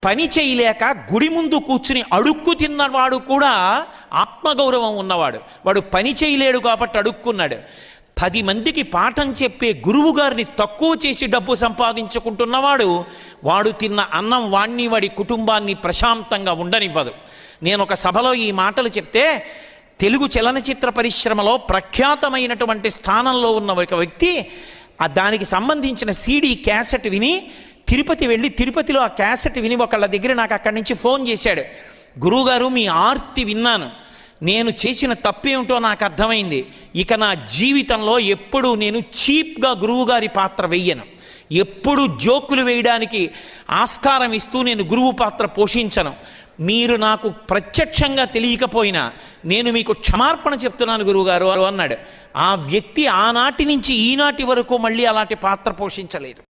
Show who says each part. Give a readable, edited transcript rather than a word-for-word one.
Speaker 1: పని చేయలేక గుడి ముందు కూర్చుని అడుక్కు తిన్నవాడు కూడా ఆత్మగౌరవం ఉన్నవాడు. వాడు పని చేయలేడు కాబట్టి అడుక్కున్నాడు. 10 మందికి పాఠం చెప్పే గురువు గారిని తక్కువ చేసి డబ్బు సంపాదించుకుంటున్నవాడు, వాడు తిన్న అన్నం వాణ్ణి వాడి కుటుంబాన్ని ప్రశాంతంగా ఉండనివ్వదు. నేను ఒక సభలో ఈ మాటలు చెప్తే, తెలుగు చలనచిత్ర పరిశ్రమలో ప్రఖ్యాతమైనటువంటి స్థానంలో ఉన్న ఒక వ్యక్తి దానికి సంబంధించిన సీడీ క్యాసెట్ విని తిరుపతి వెళ్ళి, తిరుపతిలో ఆ క్యాసెట్ విని ఒకళ్ళ దగ్గర నాకు అక్కడి నుంచి ఫోన్ చేశాడు. గురువుగారు, మీ ఆర్తి విన్నాను, నేను చేసిన తప్పేమిటో నాకు అర్థమైంది. ఇక నా జీవితంలో ఎప్పుడూ నేను చీప్గా గురువుగారి పాత్ర వెయ్యను. ఎప్పుడు జోకులు వేయడానికి ఆస్కారం ఇస్తూ నేను గురువు పాత్ర పోషించను. మీరు నాకు ప్రత్యక్షంగా తెలియకపోయినా నేను మీకు క్షమార్పణ చెప్తున్నాను గురువుగారు అన్నాడు. ఆ వ్యక్తి ఆనాటి నుంచి ఈనాటి వరకు మళ్ళీ అలాంటి పాత్ర పోషించలేదు.